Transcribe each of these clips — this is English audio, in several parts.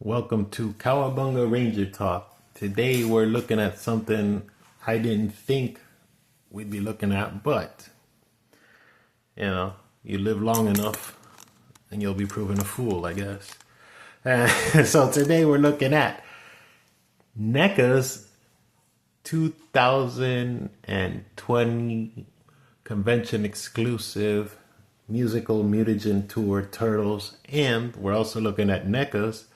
Welcome to Cowabunga Ranger Talk. Today we're looking at something I didn't think we'd be looking at, but you live long enough and you'll be proven a fool, I guess. So today we're looking at Neca's 2020 convention exclusive musical Mutegen tour Turtles, and we're also looking at Neca's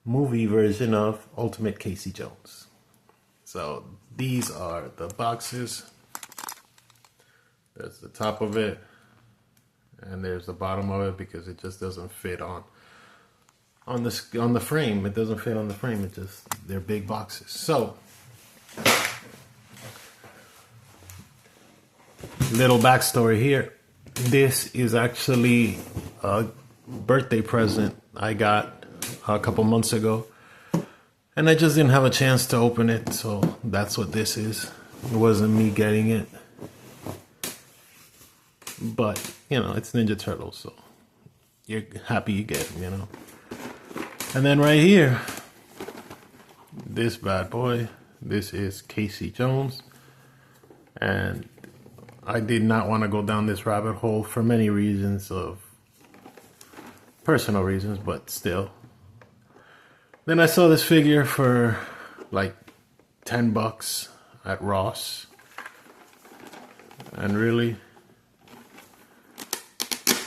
movie version of Ultimate Casey Jones. So these are the boxes. There's the top of it, and there's the bottom of it because it just doesn't fit on the frame. It doesn't fit on the frame. They're big boxes. So little backstory here. This is actually a birthday present I got a couple months ago, and I just didn't have a chance to open it, so that's what this is. It wasn't me getting it, but it's Ninja Turtles, so you're happy you get them, And then right here, this bad boy, this is Casey Jones, and I did not want to go down this rabbit hole for many reasons, of personal reasons, but still. Then I saw this figure for like $10 at Ross. And really,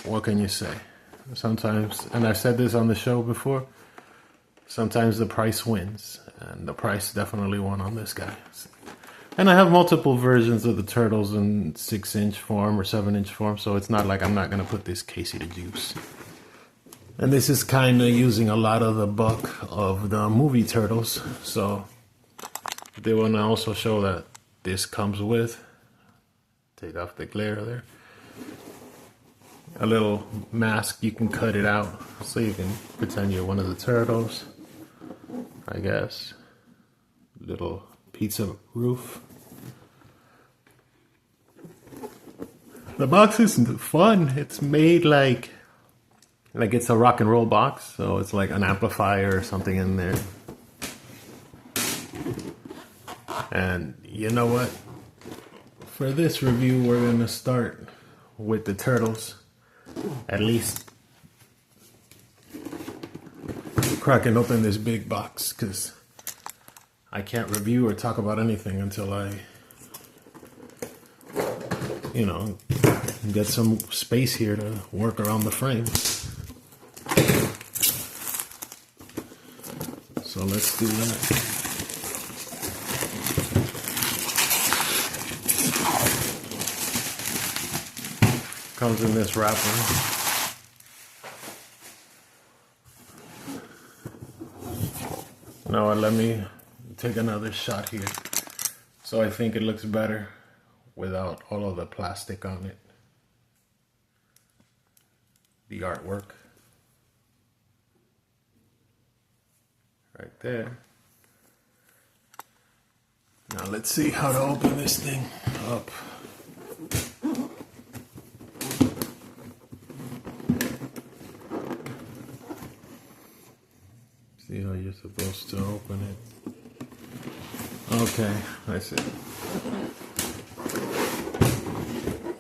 what can you say? Sometimes, and I've said this on the show before, sometimes the price wins. And the price definitely won on this guy. And I have multiple versions of the Turtles in 6-inch form or 7-inch form, so it's not like I'm not going to put this Casey to use. And this is kind of using a lot of the buck of the movie Turtles. So they want to also show that this comes with, take off the glare there, a little mask. You can cut it out so you can pretend you're one of the Turtles, I guess. Little pizza roof. The box is fun. It's made like it's a rock and roll box, so it's like an amplifier or something in there. And you know what? For this review, we're going to start with the Turtles. At least cracking open this big box, because I can't review or talk about anything until I, get some space here to work around the frame. So let's do that. Comes in this wrapper. Now let me take another shot here. So I think it looks better without all of the plastic on it. The artwork. Right there. Now let's see how to open this thing up. See how you're supposed to open it. Okay, I see.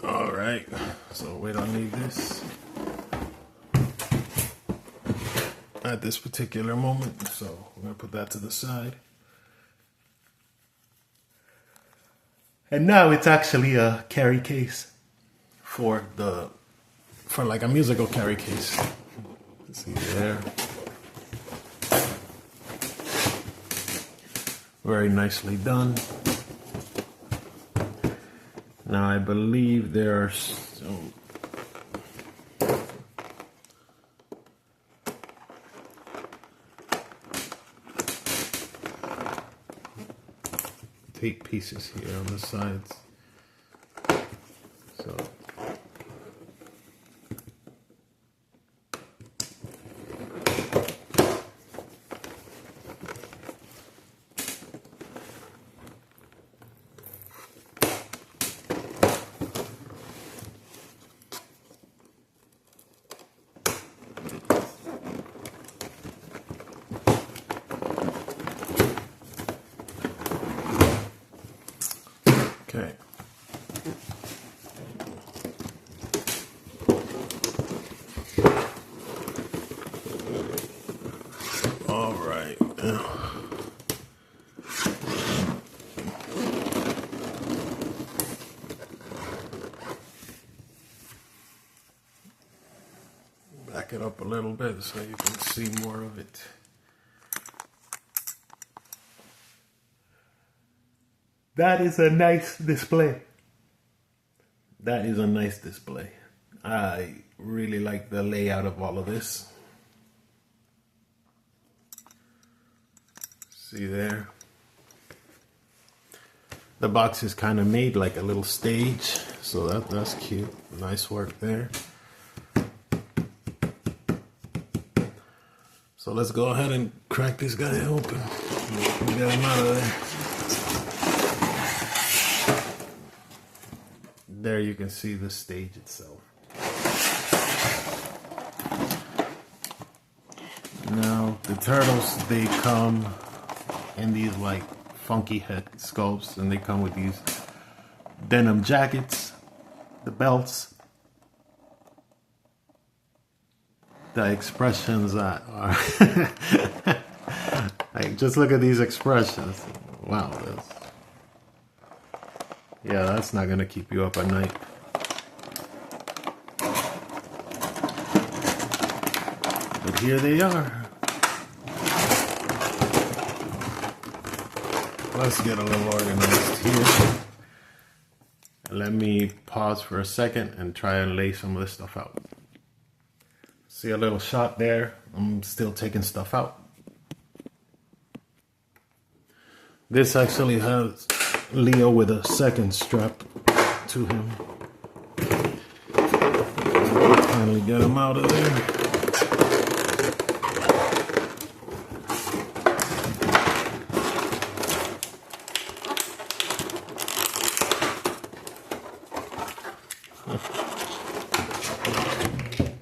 Alright, so we don't need this at this particular moment, so we're going to put that to the side. And now it's actually a carry case for like a musical carry case. Let's see there. Very nicely done. Now I believe there are some tape pieces here on the sides. So All right. Back it up a little bit so you can see more of it. That is a nice display. That is a nice display. I really like the layout of all of this. See there? The box is kind of made like a little stage, so that's cute. Nice work there. So let's go ahead and crack this guy open. Get him out of there. There you can see the stage itself. Now the turtles, they come in these like funky head sculpts, and they come with these denim jackets, the belts, the expressions that are like, just look at these expressions. Wow, that's not gonna keep you up at night. But here they are. Let's get a little organized here. And let me pause for a second and try and lay some of this stuff out. See a little shot there? I'm still taking stuff out. This actually has Leo with a second strap to him. Finally get him out of there.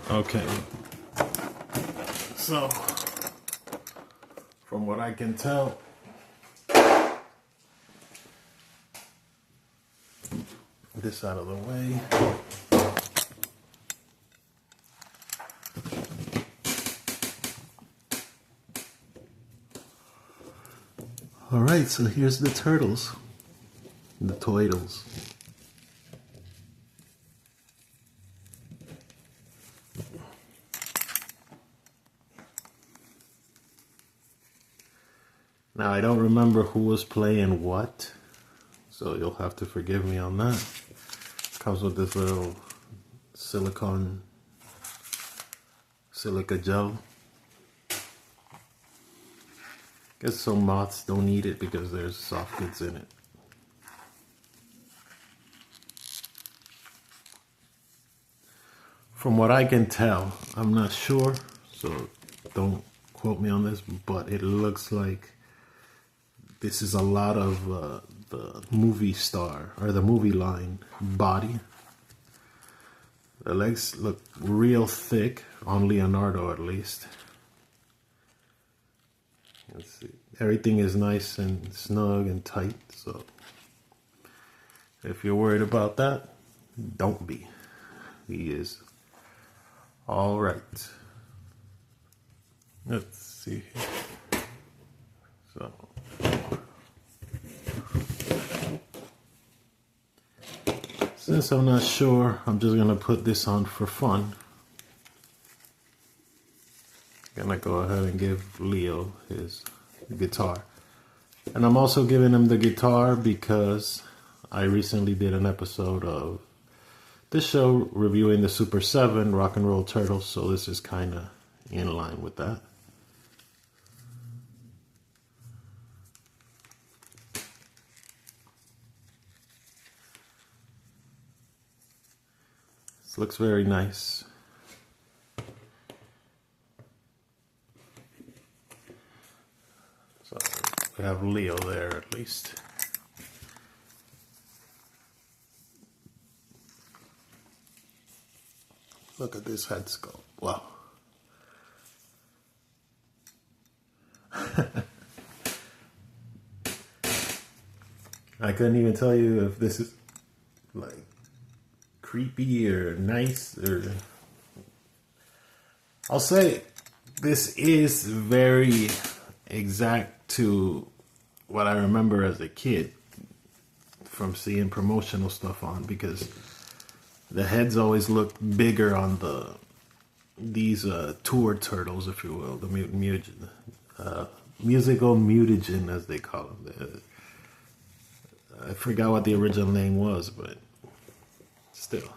Okay, so from what I can tell, this out of the way. All right, so here's the turtles, the toidles. Now, I don't remember who was playing what, so you'll have to forgive me on that. Comes with this little silica gel. Guess some moths don't need it because there's soft goods in it. From what I can tell, I'm not sure, so don't quote me on this, but it looks like this is a lot of the movie star or the movie line body. The legs look real thick on Leonardo, at least. Let's see. Everything is nice and snug and tight, so if you're worried about that, don't be. He is all right. Let's see here. So since I'm not sure, I'm just gonna put this on for fun. Gonna go ahead and give Leo his guitar. And I'm also giving him the guitar because I recently did an episode of this show reviewing the Super 7 Rock and Roll Turtles, so this is kind of in line with that. This looks very nice. So we have Leo there at least. Look at this head sculpt. Wow. I couldn't even tell you if this is like creepy or nice, or I'll say This is very exact to what I remember as a kid from seeing promotional stuff on, because the heads always look bigger on these tour turtles, if you will, the musical mutagen, as they call them. I forgot what the original name was, but still,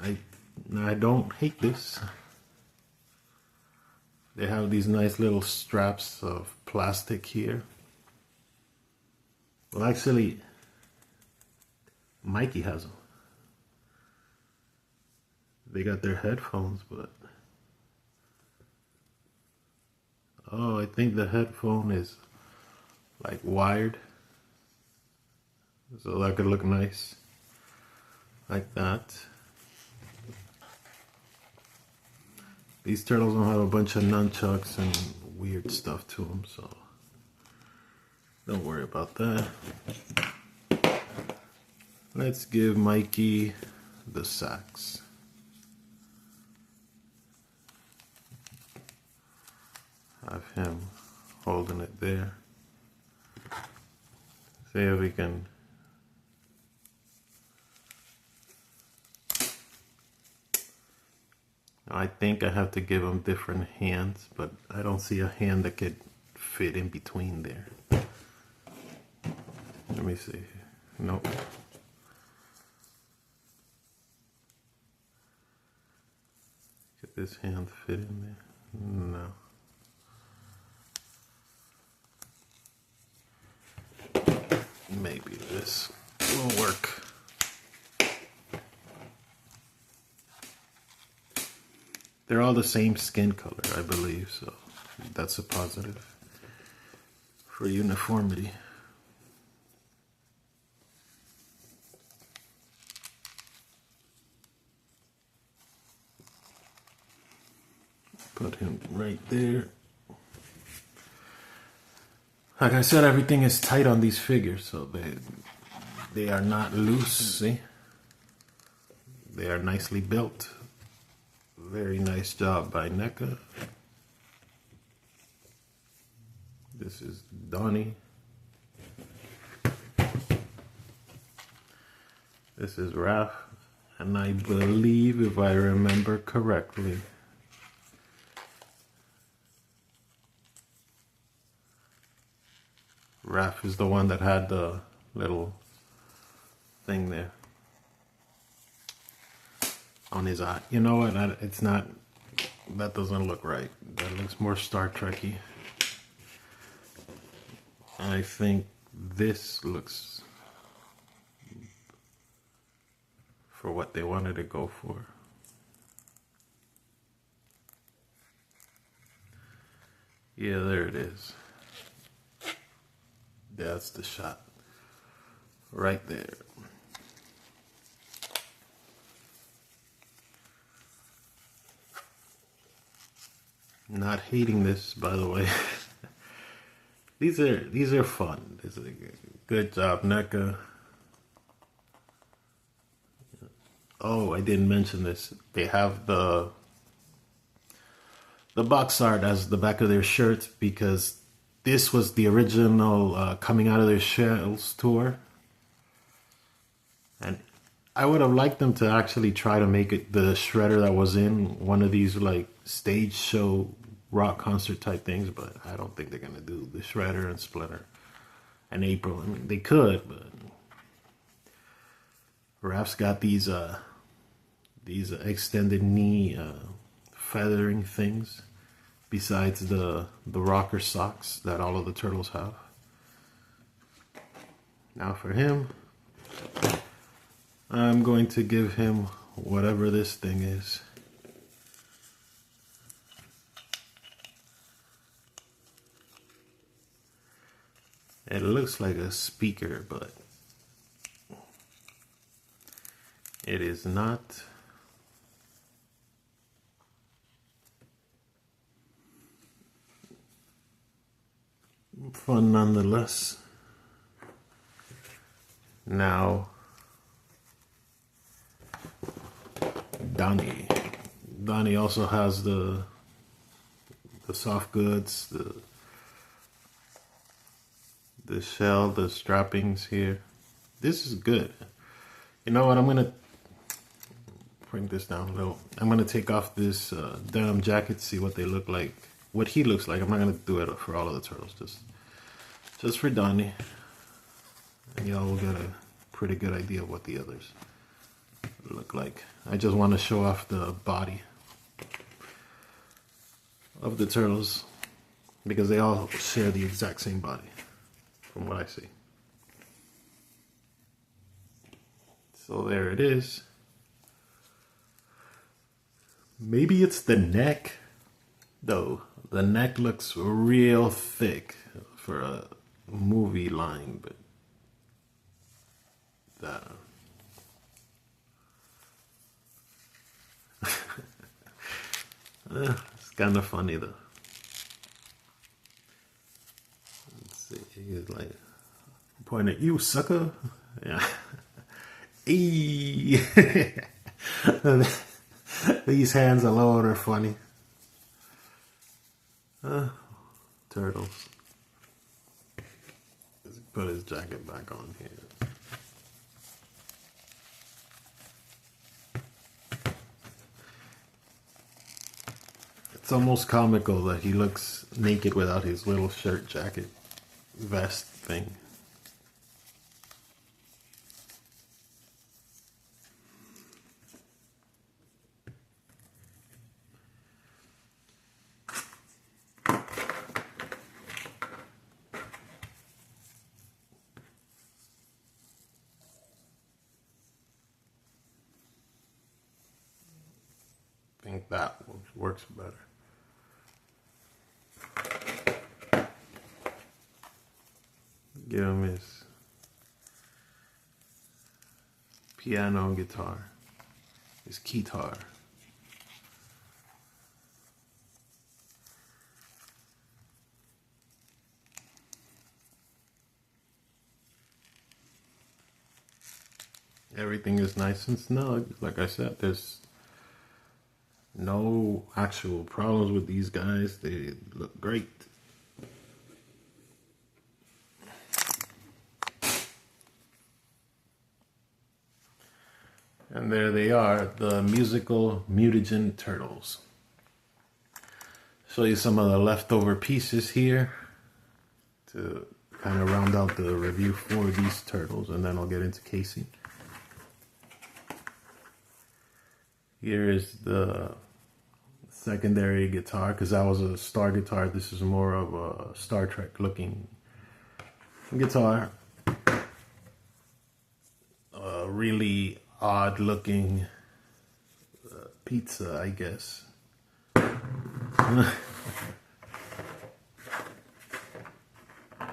I don't hate this. They have these nice little straps of plastic here. Well, actually, Mikey has them. They got their headphones, but oh, I think the headphone is like wired, so that could look nice like that. These turtles don't have a bunch of nunchucks and weird stuff to them, so don't worry about that. Let's give Mikey the sax. Have him holding it there. See if we can I think I have to give him different hands, but I don't see a hand that could fit in between there. Let me see. Nope. Could this hand fit in there? No. Maybe this will work. They're all the same skin color, I believe, so that's a positive for uniformity. Put him right there. Like I said, everything is tight on these figures, so they are not loose, see? They are nicely built. Very nice job by Neca. This is Donnie. This is Raph. And I believe, if I remember correctly, Raph is the one that had the little thing there on his eye. You know what? It's not. That doesn't look right. That looks more Star Trek-y. I think this looks for what they wanted to go for. Yeah, there it is. That's the shot. Right there. Not hating this, by the way. These are fun. This is a good job, Neca. Oh, I didn't mention this. They have the box art as the back of their shirts, because this was the original Coming Out of Their Shells tour. And I would have liked them to actually try to make it the Shredder that was in one of these like stage show rock concert type things, but I don't think they're gonna do the Shredder and Splinter and April. I mean, they could, but Raph's got these extended knee feathering things besides the rocker socks that all of the turtles have. Now for him, I'm going to give him whatever this thing is. It looks like a speaker, but it is not. Fun nonetheless. Now, Donnie. Donnie also has the soft goods, the shell, the strappings here. This is good. You know what? I'm gonna bring this down a little. I'm gonna take off this denim jacket, see what they look like, what he looks like. I'm not gonna do it for all of the turtles, just for Donnie, and y'all will get a pretty good idea of what the others look like. I just want to show off the body of the turtles because they all share the exact same body from what I see. So there it is. Maybe it's the neck though. The neck looks real thick for a movie line, but that it's kind of funny though. Let's see, he's like pointing at you, sucker. Yeah. Eee. These hands alone are funny. Turtles. Let's put his jacket back on here. It's almost comical that he looks naked without his little shirt, jacket, vest thing. I think that works better. Give him his piano and guitar, his keytar. Everything is nice and snug. Like I said, there's no actual problems with these guys. They look great. And there they are, the musical Mutegen turtles. Show you some of the leftover pieces here to kind of round out the review for these turtles, and then I'll get into Casey. Here is the secondary guitar, because that was a Star guitar. This is more of a Star Trek looking guitar. Really odd looking pizza, I guess.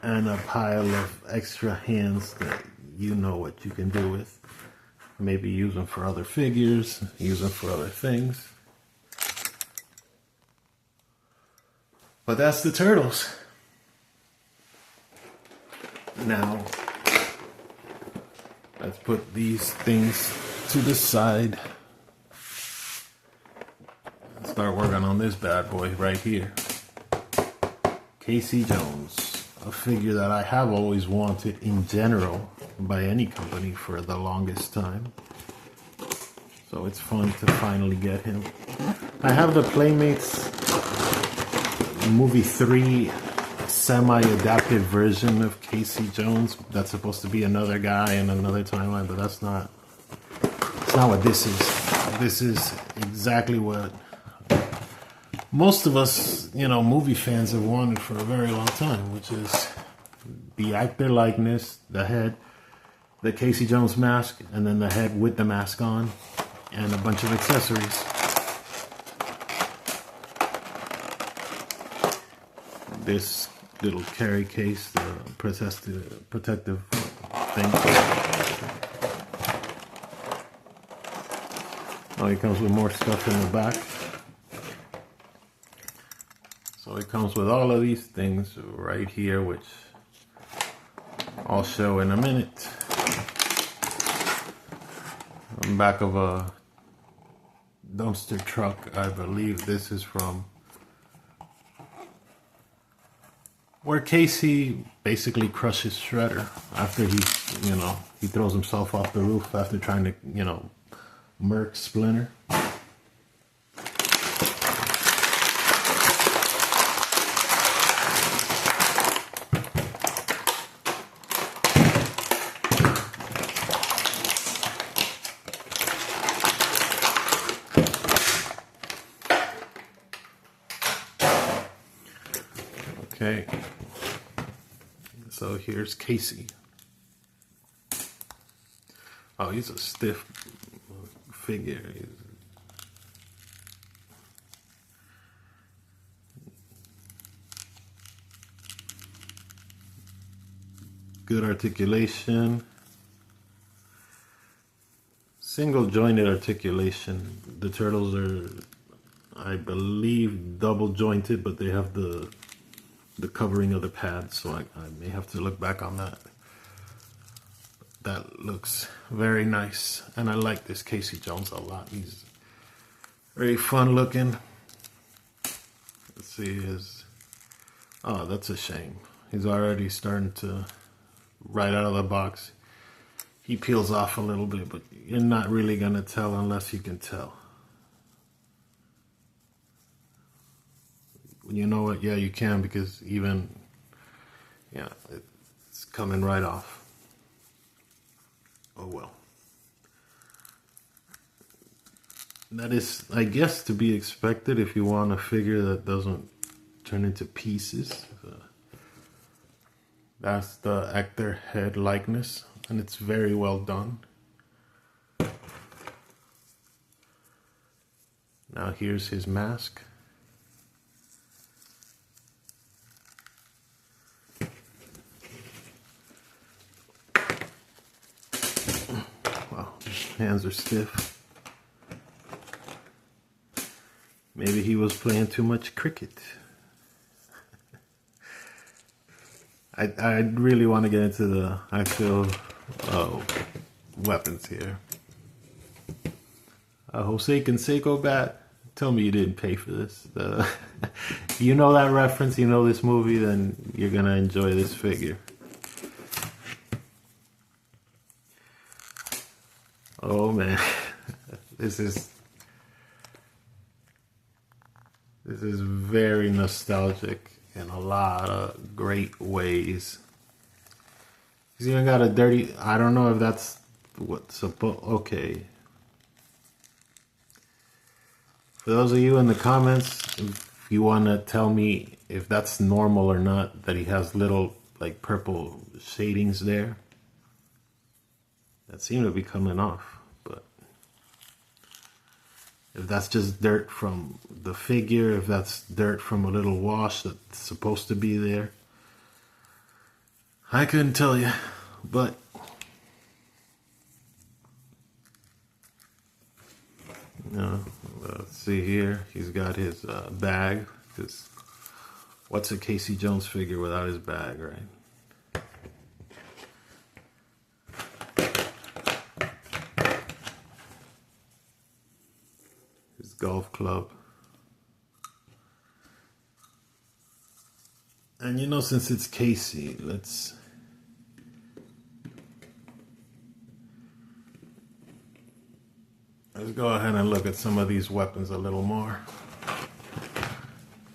And a pile of extra hands that you know what you can do with. Maybe use them for other figures, use them for other things. But that's the turtles. Now, let's put these things to the side. Let's start working on this bad boy right here. Casey Jones, a figure that I have always wanted in general by any company for the longest time. So it's fun to finally get him. I have the Playmates movie 3 semi-adapted version of Casey Jones. That's supposed to be another guy in another timeline, but that's not what this is. This is exactly what most of us, movie fans have wanted for a very long time, which is the actor likeness, the head, the Casey Jones mask, and then the head with the mask on, and a bunch of accessories. This little carry case, the protective thing. Oh, it comes with more stuff in the back. So it comes with all of these things right here, which I'll show in a minute. On the back of a dumpster truck. I believe this is from where Casey basically crushes Shredder after he throws himself off the roof after trying to, murk Splinter. Okay, so here's Casey. Oh, he's a stiff figure. Good articulation. Single jointed articulation. The turtles are, I believe, double jointed, but they have the covering of the pads, so I may have to look back on that. That looks very nice, and I like this Casey Jones a lot. He's very fun looking. Let's see oh, that's a shame. He's already starting to, right out of the box, he peels off a little bit, but you're not really gonna tell unless you can tell. You know what? Yeah, you can, because even, it's coming right off. Oh well. That is, I guess, to be expected if you want a figure that doesn't turn into pieces. That's the actor head likeness, and it's very well done. Now here's his mask. Hands are stiff. Maybe he was playing too much cricket. I really want to get into the actual weapons here. Jose Canseco bat. Tell me you didn't pay for this. You know that reference, you know this movie, then you're going to enjoy this figure. Oh man, this is very nostalgic in a lot of great ways. He's even got a dirty, I don't know if that's what's supposed, okay. For those of you in the comments, if you want to tell me if that's normal or not, that he has little like purple shadings there. That seem to be coming off, but if that's just dirt from the figure, if that's dirt from a little wash that's supposed to be there, I couldn't tell you, but let's see here. He's got his bag, because what's a Casey Jones figure without his bag, right? Golf club. And since it's Casey, let's go ahead and look at some of these weapons a little more.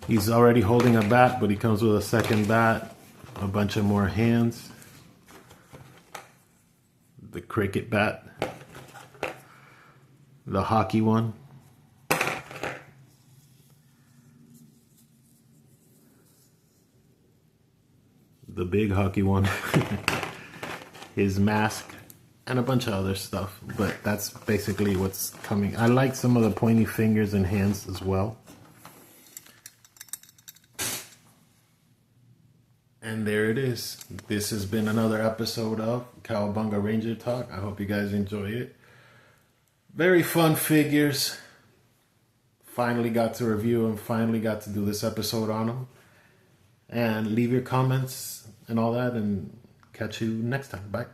He's already holding a bat, but he comes with a second bat, a bunch of more hands, the cricket bat, the hockey one, the big hockey one, his mask, and a bunch of other stuff. But that's basically what's coming. I like some of the pointy fingers and hands as well. And there it is. This has been another episode of Cowabunga Ranger Talk. I hope you guys enjoy it. Very fun figures. Finally got to review them. Finally got to do this episode on them. And leave your comments and all that, and catch you next time. Bye.